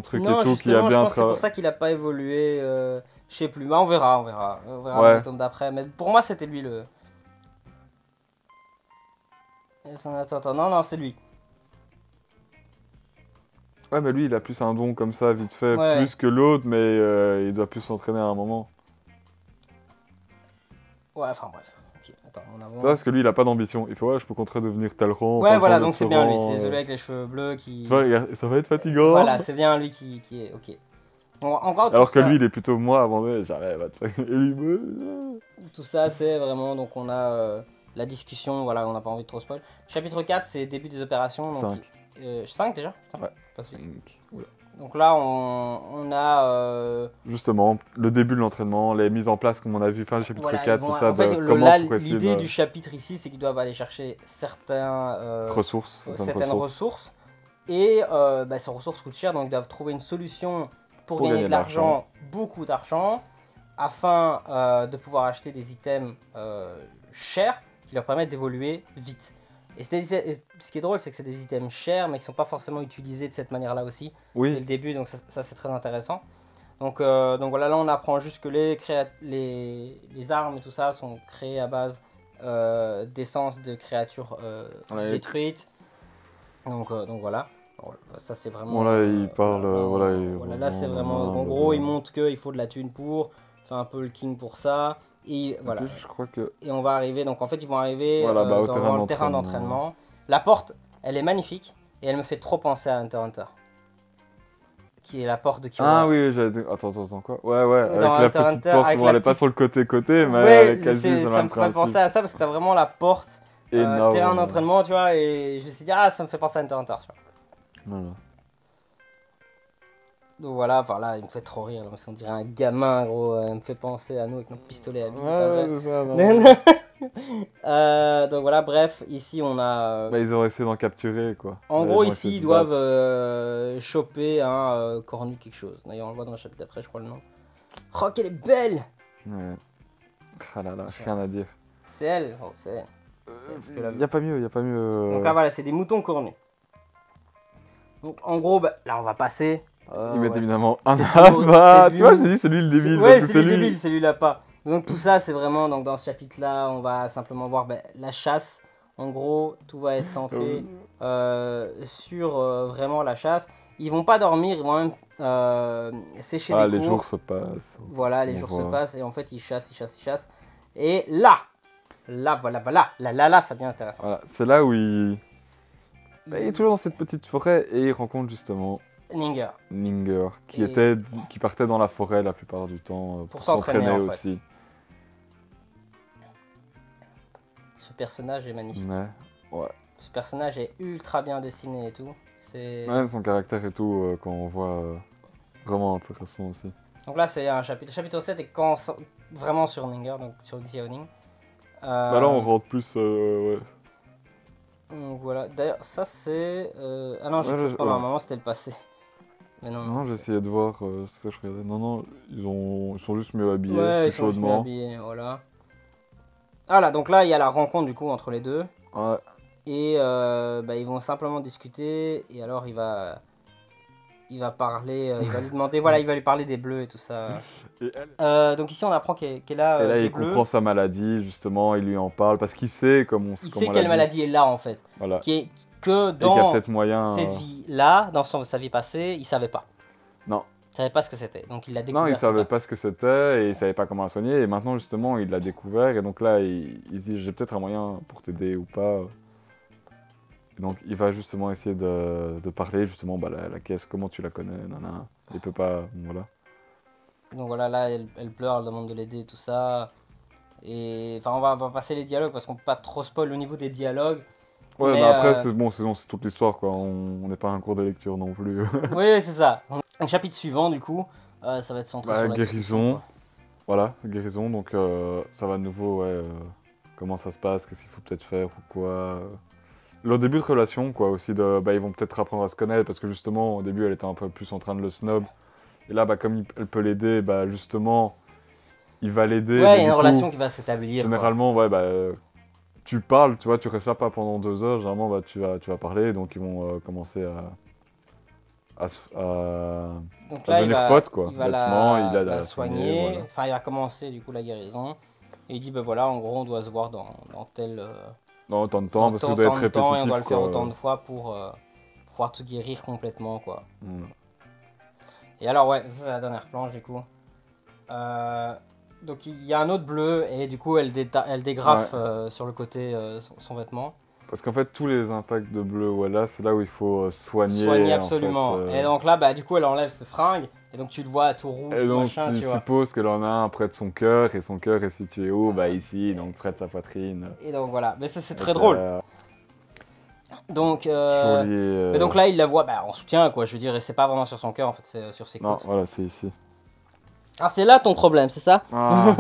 truc non, et tout, qui a justement, je bien pense que c'est pour travaillé. ça qu'il a pas évolué. Je sais plus, bah, on verra Ouais. dans le tome d'après. Mais pour moi, c'était lui le. Attends, non, c'est lui. Ouais, mais lui, il a plus un don comme ça, vite fait, Ouais. plus que l'autre, mais il doit plus s'entraîner à un moment. Ouais, enfin bref. Ok, attends, on avance. Tu vois, parce que lui, il a pas d'ambition. Il fait, ouais, je peux contraire devenir tel rang. Ouais, pas voilà, besoin donc d'être c'est ce bien lui, rang, c'est celui avec les cheveux bleus qui. Tu vois, regarde, ça va être fatigant. Voilà, c'est bien lui qui est. Ok. Bon, encore tout Alors que ça, lui, il est plutôt moi avant d'elle. J'arrive à te faire. Et lui, ouais. tout ça, c'est vraiment. Donc on a la discussion, voilà, on n'a pas envie de trop spoil. Chapitre 4, c'est début des opérations. Donc, 5. 5 déjà. Putain, Ouais. pas si. 5. Oula. Donc là, on a. Justement, le début de l'entraînement, les mises en place, comme on a vu fin du chapitre Voilà, 4, ils vont- c'est ça, en fait, de comment pour essayer l'idée de du chapitre ici, c'est qu'ils doivent aller chercher ressources. certaines ressources. Et bah, ces ressources coûtent cher, donc ils doivent trouver une solution pour gagner de l'argent, beaucoup d'argent, afin de pouvoir acheter des items chers qui leur permettent d'évoluer vite. Et ce qui est drôle, c'est que c'est des items chers, mais qui ne sont pas forcément utilisés de cette manière-là aussi, dès Oui, le début, donc ça c'est très intéressant. Donc voilà, là on apprend juste que les armes et tout ça sont créées à base d'essence de créatures Ouais. détruites. Donc voilà. Voilà, ça c'est vraiment... Bon là, il parle, voilà. Voilà, là c'est vraiment... En gros, il montre qu'il faut de la thune pour faire un peu le king pour ça. Et voilà. En plus, je crois que... Et on va arriver, donc en fait ils vont arriver Voilà, bah, au dans le terrain d'entraînement. La porte, elle est magnifique et elle me fait trop penser à Hunter x Hunter. Qui est la porte de Kyoto. Ah oui, j'avais dit... Attends, quoi? Ouais, avec Dans la Hunter petite Hunter, porte, avec bon, la elle est pas petite- sur le côté, mais Ouais, elle est quasi sur le ça même me fait principe. penser à ça parce que t'as vraiment la porte, Énorme. terrain d'entraînement, tu vois, et je me suis dit, ah, ça me fait penser à Hunter x Hunter, tu vois. Voilà. Donc voilà, enfin là, il me fait trop rire, là, parce qu'on dirait un gamin, gros, il me fait penser à nous avec notre pistolet à billes. Ouais, c'est ça, non. Donc voilà, bref, ici on a... Bah, ils ont essayé d'en capturer, quoi. En Mais gros, bon, ici, ils ils se doivent battent. choper un cornu quelque chose. D'ailleurs, on le voit dans le chapitre d'après, je crois le nom. Oh, qu'elle est belle! Ouais. Ah là là, rien à dire. C'est elle, oh, c'est elle. Y a pas mieux, Donc là, voilà, c'est des moutons cornus. Donc en gros, bah, là, on va passer. Ils mettent évidemment un c'est alpha. du- Tu vois, j'ai dit c'est lui le débile. Ouais, parce que c'est lui débile, c'est lui là pas. Donc tout ça, c'est vraiment, donc dans ce chapitre-là, on va simplement voir la chasse. En gros, tout va être centré sur vraiment la chasse. Ils vont pas dormir, ils vont même sécher Ah, des les cours. jours se passent. Voilà, les On jours voit. se passent et en fait, ils chassent. Et là, voilà, là, ça devient intéressant. Voilà, c'est là où il est toujours dans cette petite forêt et il rencontre justement Ninger. Ninger, Et- qui partait dans la forêt la plupart du temps Pour pour s'entraîner, s'entraîner en fait. aussi. Ce personnage est magnifique. Ouais. Ce personnage est ultra bien dessiné et tout. C'est... Ouais, son caractère et tout, quand on voit, vraiment intéressant aussi. Donc là, c'est un chapitre. Le chapitre 7 est vraiment sur Ninger, donc sur Xiaoning. Bah là, on rentre plus, ouais. Donc voilà. D'ailleurs, ça c'est... Ah non, j'ai Ouais, cru pendant un ouais. moment, c'était le passé. Mais non. Non, j'ai essayé de voir, c'est ça que je regardais. Non, ils sont juste mieux habillés, Ouais, plus ils sont juste bien chaudement. habillés, voilà. Voilà, donc là, il y a la rencontre du coup entre les deux. Ouais. Et bah, ils vont simplement discuter. Et alors, il va parler, il va lui demander, voilà, il va lui parler des bleus et tout ça. Et elle- Donc ici, on apprend qu'elle a Et là, des il bleus. comprend sa maladie, justement, il lui en parle, parce qu'il sait comment Il sait quelle dit. maladie est là en fait. Voilà. Que Et qu'il y a dans peut-être moyen... cette vie-là, dans sa vie passée, il savait pas. Non. Il savait pas ce que c'était. Donc il l'a découvert. Non, il savait plus tard. pas ce que c'était, et il savait pas comment la soigner, et maintenant, justement, il l'a découvert, et donc là, il se dit, j'ai peut-être un moyen pour t'aider ou pas. Et donc, il va justement essayer de parler, justement, bah, la caisse, comment tu la connais, nana. Il peut pas... Voilà. Donc voilà, là, elle pleure, elle demande de l'aider et tout ça. Et enfin, on va passer les dialogues parce qu'on peut pas trop spoil au niveau des dialogues. Ouais, Mais, mais après, c'est bon, c'est toute l'histoire, quoi. On n'est pas un cours de lecture non plus. Oui, c'est ça. Le chapitre suivant, du coup, ça va être centré Bah, sur la guérison. discussion, quoi. Voilà, guérison, donc ça va de nouveau, ouais, comment ça se passe, qu'est-ce qu'il faut peut-être faire ou quoi. Le début de relation, quoi, aussi, ils vont peut-être apprendre à se connaître, parce que justement, au début, elle était un peu plus en train de le snob. Et là, bah, comme elle peut l'aider, bah, justement, il va l'aider. Ouais, mais il y a du une coup, relation qui va s'établir. quoi. généralement, ouais, bah, tu parles, tu vois, tu restes là pas pendant 2 heures, généralement, bah, tu vas parler, donc ils vont commencer à Donc à là, il devenir va, pote, quoi. il va Bêtement, il aide à la la soigner. soigner, voilà. Enfin, il va commencer, du coup, la guérison. Et il dit, ben voilà, en gros, on doit se voir dans tel... Dans autant de temps, parce que ça doit être tant de temps, et on répétitif, doit le faire quoi. autant de fois pour pouvoir te guérir complètement, quoi. Mm. Et alors, ouais, ça c'est la dernière planche, du coup. Donc il y a un autre bleu, et du coup, elle dégrafe sur le côté son vêtement. Parce qu'en fait, tous les impacts de bleu où elle a, c'est là où il faut soigner. Soigner en absolument. fait, Et donc là, bah, du coup, elle enlève ses fringues, et donc tu le vois tout rouge, Et donc, machin, tu tu vois. supposes qu'elle en a un près de son cœur, et son cœur est situé où? Bah ici, donc près de sa poitrine. Et donc voilà, mais ça c'est très Donc, drôle. Donc, toujours lié, mais donc là, il la voit en soutien, quoi. Je veux dire, et c'est pas vraiment sur son cœur, en fait, c'est sur ses Non, côtes. voilà, c'est ici. Ah, c'est là ton problème, c'est ça? Ah.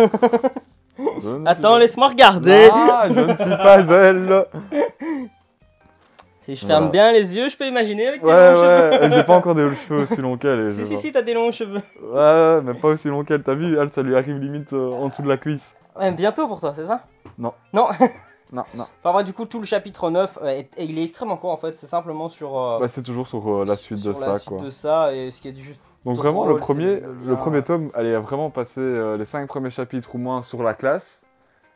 Je ne Attends, suis laisse-moi regarder. Ah, je ne suis pas elle. Si je ferme Voilà. bien les yeux, je peux imaginer avec des Ouais, longs cheveux. ouais, j'ai pas encore des cheveux aussi longs qu'elle. et je vois. Si, t'as des longs cheveux. Ouais, mais pas aussi long qu'elle. T'as vu, elle, ça lui arrive limite en dessous de la cuisse. Ouais, bientôt pour toi, c'est ça? Non. Non. Non. Enfin, bref, du coup, tout le chapitre 9, il est extrêmement court en fait, c'est simplement sur, Bah, c'est toujours sur la suite de sur ça, la suite quoi. de ça, et ce qui est juste. Donc drôle, vraiment, c'est le le lien. premier tome, elle a vraiment passé les 5 premiers chapitres ou moins sur la classe,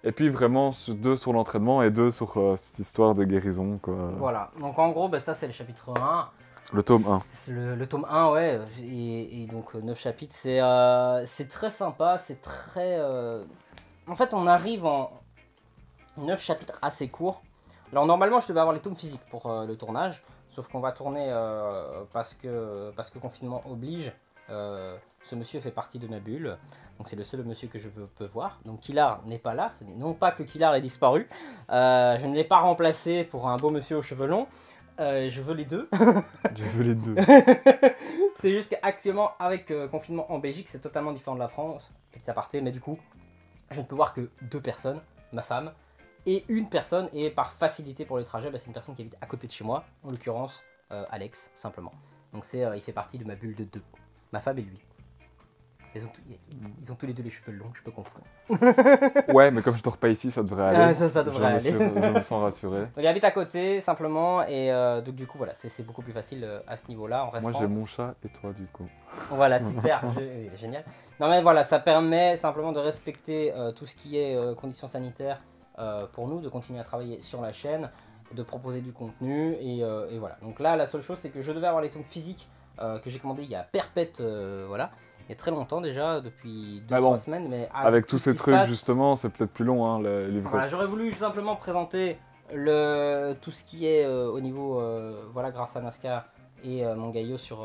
et puis vraiment 2 sur l'entraînement et 2 sur cette histoire de guérison, quoi. Voilà, donc en gros, ça c'est le chapitre 1. Le tome 1. C'est le tome 1, ouais, et donc 9 chapitres, c'est très sympa, c'est très... En fait, on arrive en 9 chapitres assez courts. Alors normalement, je devais avoir les tomes physiques pour le tournage, sauf qu'on va tourner parce que confinement oblige. Ce monsieur fait partie de ma bulle, donc c'est le seul monsieur que je peux voir. Donc Kilar n'est pas là, non pas que Kilar ait disparu, je ne l'ai pas remplacé pour un beau monsieur aux cheveux longs. Je veux les deux. Je veux les deux. C'est juste qu'actuellement, avec confinement en Belgique, c'est totalement différent de la France. Petit aparté, mais du coup, je ne peux voir que 2 personnes, ma femme et une personne. Et par facilité pour les trajets, bah, c'est une personne qui habite à côté de chez moi, en l'occurrence Alex, simplement. Donc il fait partie de ma bulle de 2. Ma femme et lui. Ils ont tous les deux les cheveux longs, je peux confondre. Ouais, mais comme je dors pas ici, ça devrait aller. Ça devrait aller. Je me sens rassuré. Donc il habite à côté, simplement, et donc du coup, voilà, c'est beaucoup plus facile à ce niveau-là. En restant... Moi, j'ai mon chat et toi, du coup. Voilà, super, génial. Non mais voilà, ça permet simplement de respecter tout ce qui est conditions sanitaires pour nous, de continuer à travailler sur la chaîne, de proposer du contenu, et voilà. Donc là, la seule chose, c'est que je devais avoir les tomes physiques que j'ai commandés il y a perpète, voilà. Il y a très longtemps déjà, depuis 2-3 semaines. Mais avec tous ces trucs, justement, c'est peut-être plus long, hein, les livres. Voilà, j'aurais voulu simplement présenter tout ce qui est au niveau, voilà, grâce à Nascar et Mangayo sur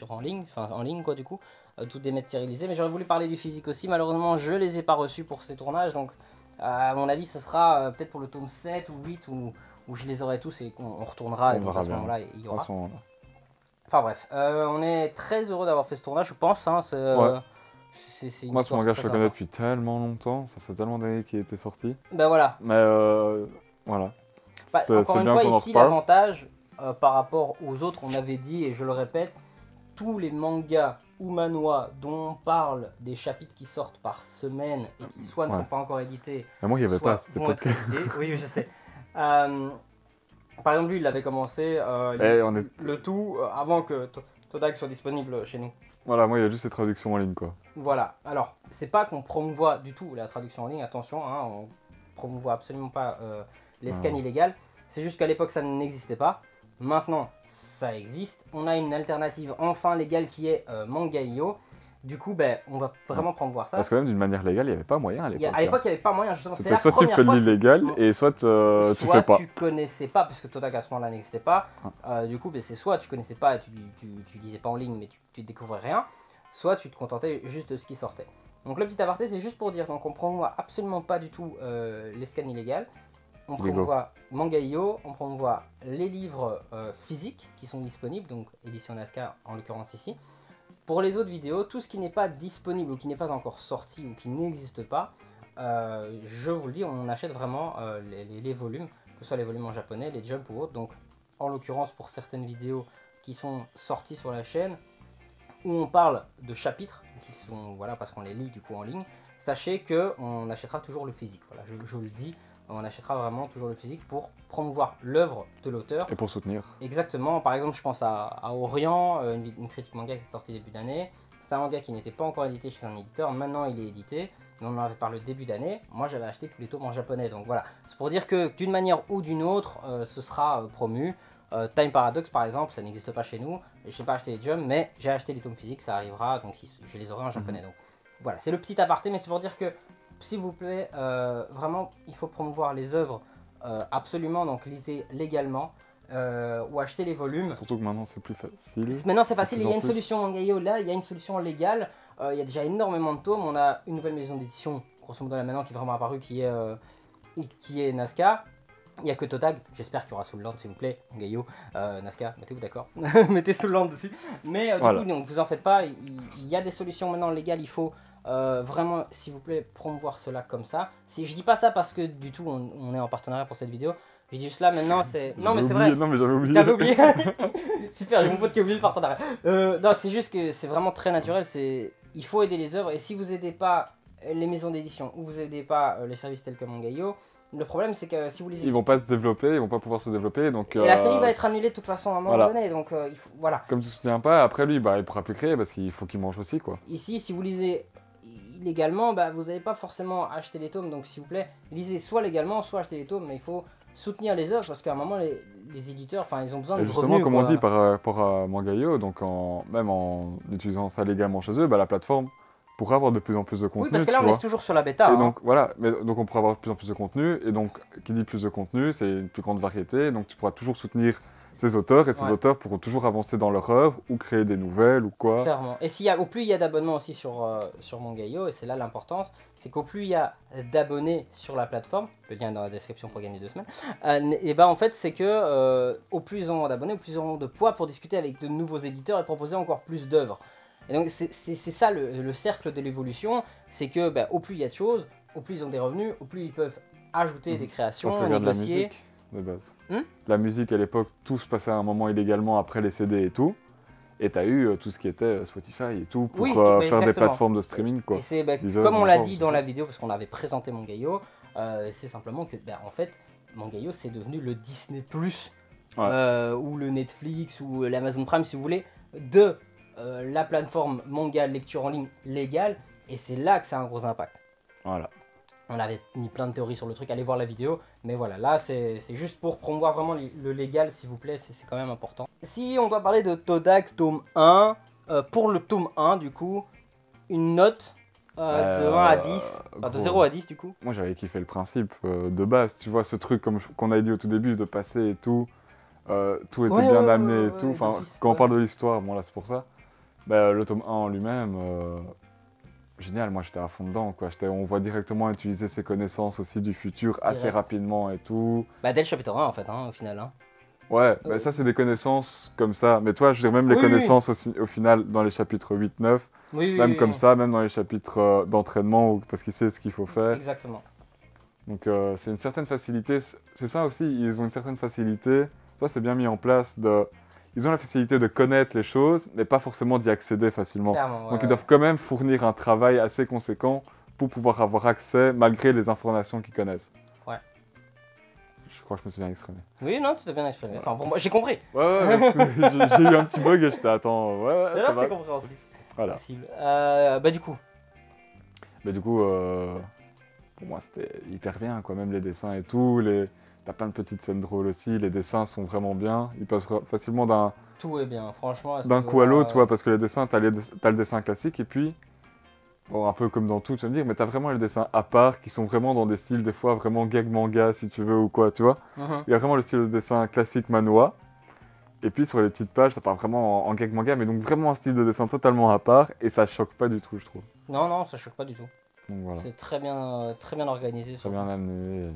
en ligne, enfin en ligne quoi du coup, tout dématérialisé. Mais j'aurais voulu parler du physique aussi, malheureusement je les ai pas reçus pour ces tournages, donc à mon avis ce sera peut-être pour le tome 7 ou 8 où je les aurai tous et qu'on retournera, et donc à ce moment-là il y aura. Enfin bref, on est très heureux d'avoir fait ce tournage, je pense. Hein, ouais. Moi, ce manga, je le connais sympa depuis tellement longtemps, ça fait tellement d'années qu'il était sorti. Ben voilà. Mais voilà. Bah, encore une fois, ici, l'avantage par rapport aux autres, on avait dit, et je le répète, tous les mangas ou manhwa dont on parle des chapitres qui sortent par semaine et qui soit ne sont pas encore édités. Mais moi, il n'y avait pas à cette époque. Oui, je sais. Par exemple, lui, il avait commencé le tout avant que Todag soit disponible chez nous. Voilà, moi, il y a juste les traductions en ligne, quoi. Voilà. Alors, c'est pas qu'on promouvoit du tout la traduction en ligne, attention, hein, on promouvoit absolument pas les scans illégales. C'est juste qu'à l'époque, ça n'existait pas. Maintenant, ça existe. On a une alternative enfin légale qui est Mangaio. Du coup, ben, on va vraiment promouvoir ça. Parce que même d'une manière légale, il n'y avait pas moyen à l'époque. À l'époque, il n'y avait pas moyen, justement. C'était soit tu fais l'illégal et soit tu fais pas. Soit tu connaissais pas, parce que Todag à ce moment-là n'existait pas. Du coup, ben, c'est soit tu connaissais pas et tu lisais pas en ligne, mais tu découvrais rien. Soit tu te contentais juste de ce qui sortait. Donc le petit aparté, c'est juste pour dire qu'on promouvoit absolument pas du tout les scans illégales. On promouvoit Mangaio, on promouvoit les livres physiques qui sont disponibles, donc édition Nascar en l'occurrence ici. Pour les autres vidéos, tout ce qui n'est pas disponible ou qui n'est pas encore sorti ou qui n'existe pas, je vous le dis, on achète vraiment les volumes, que ce soit les volumes en japonais, les jump ou autres. Donc en l'occurrence pour certaines vidéos qui sont sorties sur la chaîne, où on parle de chapitres, qui sont, voilà, parce qu'on les lit du coup en ligne, sachez qu'on achètera toujours le physique. Voilà, je le dis, on achètera vraiment toujours le physique pour promouvoir l'œuvre de l'auteur. Et pour soutenir. Exactement, par exemple je pense à Orient, une critique manga qui est sortie début d'année. C'est un manga qui n'était pas encore édité chez un éditeur, maintenant il est édité. On en avait parlé début d'année, moi j'avais acheté tous les tomes en japonais. Donc voilà, c'est pour dire que d'une manière ou d'une autre, ce sera promu. Time Paradox par exemple, ça n'existe pas chez nous. Je n'ai pas acheté les jumps, mais j'ai acheté les tomes physiques, ça arrivera, donc je les aurai en japonais. Donc voilà, c'est le petit aparté, mais c'est pour dire que, s'il vous plaît, vraiment, il faut promouvoir les œuvres absolument, donc lisez légalement. Ou acheter les volumes. Surtout que maintenant c'est plus facile. Maintenant c'est facile, il y a une solution Mangaio là, il y a une solution légale. Il y a déjà énormément de tomes. On a une nouvelle maison d'édition, grosso modo là maintenant, qui est vraiment apparue, qui est Nascar. Il n'y a que Todag, j'espère qu'il y aura Soulland s'il vous plaît, Mangaio, Nascar, mettez-vous d'accord, mettez Soulland dessus. Mais du coup, donc, vous en faites pas, il y a des solutions maintenant légales, il faut vraiment, s'il vous plaît, promouvoir cela comme ça. Si je dis pas ça parce que du tout on est en partenariat pour cette vidéo, je dis juste là maintenant, c'est... Non mais c'est vrai. Non mais j'avais oublié. T'avais oublié. Super, j'ai mon pote qui a oublié le partenariat. Non, c'est juste que c'est vraiment très naturel, il faut aider les œuvres, et si vous aidez pas les maisons d'édition ou vous aidez pas les services tels que Mangaio, le problème c'est que si vous les... Ils vont pas se développer, ils vont pas pouvoir se développer, donc... Et la série va être annulée de toute façon à un moment donné, donc il faut... voilà. Comme tu soutiens pas, après lui, bah, il pourra plus créer parce qu'il faut qu'il mange aussi, quoi. Ici, si vous lisez illégalement, bah, vous n'allez pas forcément acheter les tomes, donc s'il vous plaît, lisez soit légalement, soit acheter les tomes, mais il faut soutenir les œuvres parce qu'à un moment les éditeurs, enfin ils ont besoin de Et justement, revenus, comme on quoi. dit par rapport à Mangayo, donc même en utilisant ça légalement chez eux, bah, la plateforme pourra avoir de plus en plus de contenu, Oui, parce que tu là on vois. est toujours sur la bêta. Et Hein. donc voilà, donc on pourra avoir de plus en plus de contenu, et donc qui dit plus de contenu, c'est une plus grande variété, donc tu pourras toujours soutenir ces auteurs, et ces Ouais. auteurs pourront toujours avancer dans leur œuvre, ou créer des nouvelles, ou quoi. Clairement. Et au plus il y a d'abonnements aussi sur Mangayo, et c'est là l'importance, c'est qu'au plus il y a d'abonnés sur la plateforme, le lien est dans la description pour gagner 2 semaines, et ben en fait c'est que au plus ils auront d'abonnés, au plus ils auront de poids pour discuter avec de nouveaux éditeurs et proposer encore plus d'œuvres. Et donc c'est ça le cercle de l'évolution, c'est que au plus il y a de choses, au plus ils ont des revenus, au plus ils peuvent ajouter des créations, Quand tu regardes la négocier. musique, de base. Hmm. La musique à l'époque, tout se passait à un moment illégalement après les CD et tout. Et t'as eu tout ce qui était Spotify et tout pour Oui, faire des exactement. plateformes de streaming, quoi. Et c'est Deezer, comme on l'a encore, dit je dans sais la pas. vidéo, parce qu'on avait présenté Mangayo, c'est simplement que en fait Mangayo c'est devenu le Disney Plus ou le Netflix ou l'Amazon Prime si vous voulez de la plateforme manga lecture en ligne légale, et c'est là que ça a un gros impact. Voilà. On avait mis plein de théories sur le truc, allez voir la vidéo, mais voilà, là c'est juste pour promouvoir vraiment le légal s'il vous plaît, c'est quand même important. Si on doit parler de Todak tome 1, pour le tome 1 du coup, une note de 1 à 10, enfin de gros. 0 à 10 du coup. Moi, j'avais kiffé le principe de base, tu vois, ce truc qu'on a dit au tout début, de passer et tout. Tout était bien amené et tout. Enfin, quand on parle de l'histoire, bon là c'est pour ça. Le tome 1 en lui-même, génial, moi j'étais à fond dedans, quoi. On voit directement utiliser ses connaissances aussi du futur assez Direct. rapidement et tout. Dès le chapitre 1 en fait, hein, au final. Hein. Ouais, ça c'est des connaissances comme ça. Mais toi, je dirais même les Oui, connaissances aussi, au final dans les chapitres 8-9, Oui, même comme ça, même dans les chapitres d'entraînement, parce qu'il sait ce qu'il faut faire. Exactement. Donc c'est une certaine facilité, c'est ça aussi, ils ont une certaine facilité, toi c'est bien mis en place, ils ont la facilité de connaître les choses, mais pas forcément d'y accéder facilement. Clairement, Donc ils doivent quand même fournir un travail assez conséquent pour pouvoir avoir accès malgré les informations qu'ils connaissent. Ouais. Je crois que je me suis bien exprimé. Oui, non, tu t'es bien exprimé. Enfin, pour moi, j'ai compris. Ouais, j'ai eu un petit bug et j'étais attends, ouais, ça D'ailleurs, va. c'était compréhensible. Voilà. Du coup. Mais du coup, pour moi c'était hyper bien, quoi, même les dessins et tout, t'as plein de petites scènes drôles aussi, les dessins sont vraiment bien, ils passent facilement Tout est bien, franchement. à ce d'un coup à niveau-là, l'autre, tu vois, parce que les dessins, t'as le dessin classique et puis, bon, un peu comme dans tout, tu vas me dire, mais t'as vraiment les dessins à part qui sont vraiment dans des styles, des fois vraiment gag manga si tu veux ou quoi, tu vois. Il y a vraiment le style de dessin classique manhwa, et puis sur les petites pages, ça part vraiment en gag manga, mais donc vraiment un style de dessin totalement à part et ça choque pas du tout, je trouve. Non, ça choque pas du tout. Donc voilà, C'est très bien organisé. très bien amené.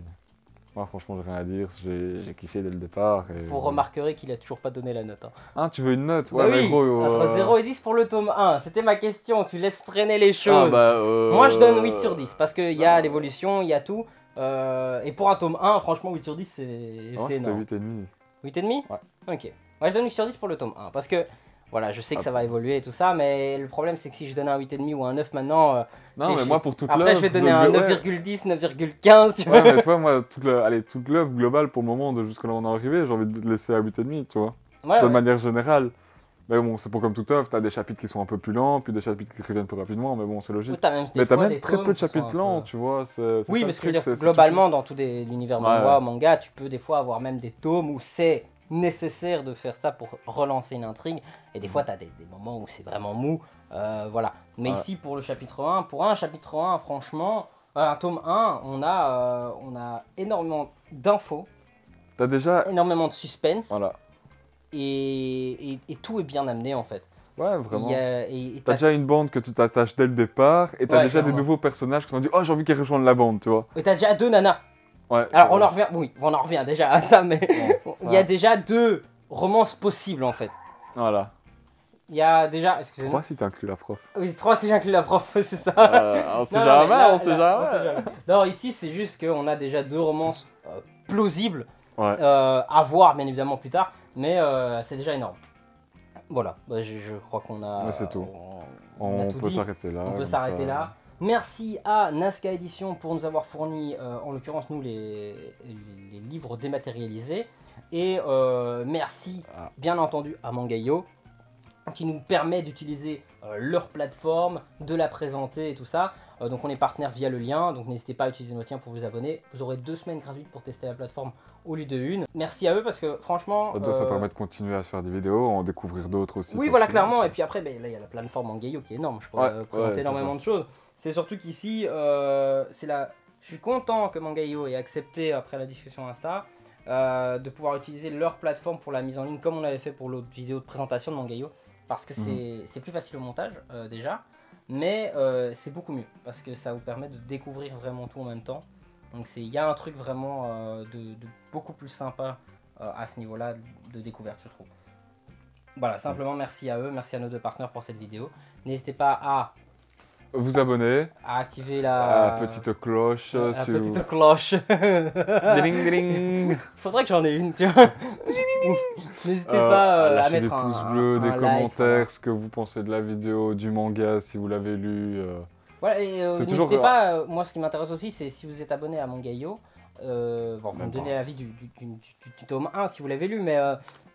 Moi, franchement, j'ai rien à dire, j'ai kiffé dès le départ. Et... Vous remarquerez qu'il a toujours pas donné la note. Hein. Ah, tu veux une note? Bah mais oui, gros, entre 0 et 10 pour le tome 1. C'était ma question, tu laisses traîner les choses. Moi, je donne 8 sur 10 parce qu'il y a l'évolution, il y a tout. Et pour un tome 1, franchement, 8 sur 10, c'est énorme. C'était 8,5. 8,5? Ouais. Ok. Moi, je donne 8 sur 10 pour le tome 1 parce que voilà, je sais que ça va évoluer et tout ça, mais le problème, c'est que si je donnais un 8,5 ou un 9 maintenant. Non, mais moi, pour toute l'œuvre... Après, je vais donner un 9,10, 9,15, tu vois. Ouais, mais tu vois, moi, toute l'œuvre globale, pour le moment, de jusque là où on est arrivé, j'ai envie de laisser à 8,5, tu vois. De manière générale. Mais bon, c'est pas comme toute œuvre, t'as des chapitres qui sont un peu plus lents, puis des chapitres qui reviennent plus rapidement, mais bon, c'est logique. Mais t'as même très peu de chapitres lents, tu vois. Oui, mais ce que je veux dire, globalement, dans tout l'univers manga, tu peux des fois avoir même des tomes où c'est nécessaire de faire ça pour relancer une intrigue, et des fois, t'as des moments où c'est vraiment mou, voilà. Mais ici, pour le chapitre 1, pour un chapitre 1, franchement, un tome 1, on a énormément d'infos, t'as déjà énormément de suspense. Voilà. Et tout est bien amené en fait. Ouais, vraiment. T'as déjà une bande que tu t'attaches dès le départ, et t'as déjà des nouveaux personnages qui t'ont dit « Oh, j'ai envie qu'elles rejoignent la bande », tu vois. Et t'as déjà 2 nanas. Ouais. Alors on en revient déjà à ça, mais il y a déjà 2 romances possibles en fait. Voilà. Il y a déjà... Excusez-moi. 3 si t'inclus la prof. Oui, 3 si j'inclus la prof, c'est ça. On sait jamais. Non, ici c'est juste qu'on a déjà 2 romances plausibles à voir bien évidemment plus tard, mais c'est déjà énorme. Voilà, je crois qu'on a... Mais c'est tout. On peut s'arrêter là. On peut s'arrêter là. Merci à Nazca Édition pour nous avoir fourni, en l'occurrence nous, les livres dématérialisés. Et merci bien entendu à Mangayo qui nous permet d'utiliser leur plateforme, de la présenter et tout ça. Donc on est partenaire via le lien, donc n'hésitez pas à utiliser notre lien pour vous abonner. Vous aurez 2 semaines gratuites pour tester la plateforme au lieu de 1. Merci à eux parce que franchement... Ça permet de continuer à se faire des vidéos, en découvrir d'autres aussi. Oui, voilà, clairement. Et puis après, ben, là, il y a la plateforme Mangayo qui est énorme. Je pourrais présenter énormément de choses. C'est surtout qu'ici, c'est la... je suis content que Mangayo ait accepté, après la discussion Insta, de pouvoir utiliser leur plateforme pour la mise en ligne, comme on l'avait fait pour l'autre vidéo de présentation de Mangayo. Parce que c'est plus facile au montage, déjà. Mais c'est beaucoup mieux, parce que ça vous permet de découvrir vraiment tout en même temps. Donc il y a un truc vraiment de beaucoup plus sympa à ce niveau-là de découverte, je trouve. Voilà, simplement merci à eux, merci à nos 2 partenaires pour cette vidéo. N'hésitez pas à vous abonner, à activer la petite cloche. Cloche. Ding, ding. Faudrait que j'en ai une, tu vois. N'hésitez pas à lâcher mettre des pouces bleus, des like, commentaires, voilà. ce que vous pensez de la vidéo, du manga, si vous l'avez lu. Voilà, et n'hésitez pas, moi ce qui m'intéresse aussi, c'est si vous êtes abonné à Mangayo, vous me donnez l'avis du tome 1 si vous l'avez lu, mais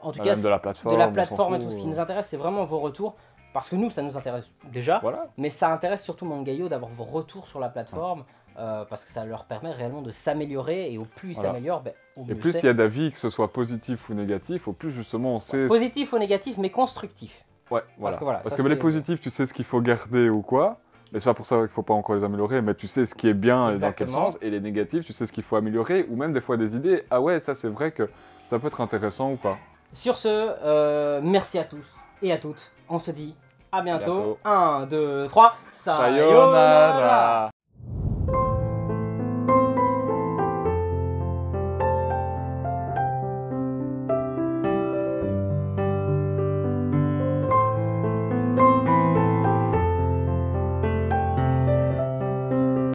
en tout cas, de la plateforme et tout, ce qui nous intéresse, c'est vraiment vos retours. Parce que nous, ça nous intéresse déjà, mais ça intéresse surtout Mangayo d'avoir vos retours sur la plateforme, parce que ça leur permet réellement de s'améliorer, et au plus ils s'améliorent, au mieux. Et plus il y a d'avis, que ce soit positif ou négatif, au plus justement on sait... Positif ou négatif, mais constructif. Ouais, voilà. Parce que ça, les positifs, tu sais ce qu'il faut garder ou quoi, mais c'est pas pour ça qu'il ne faut pas encore les améliorer, mais tu sais ce qui est bien et dans quel sens, et les négatifs, tu sais ce qu'il faut améliorer, ou même des fois des idées, ah ouais, ça c'est vrai que ça peut être intéressant ou pas. Sur ce, merci à tous et à toutes, on se dit à bientôt. 1, 2, 3, sayonara.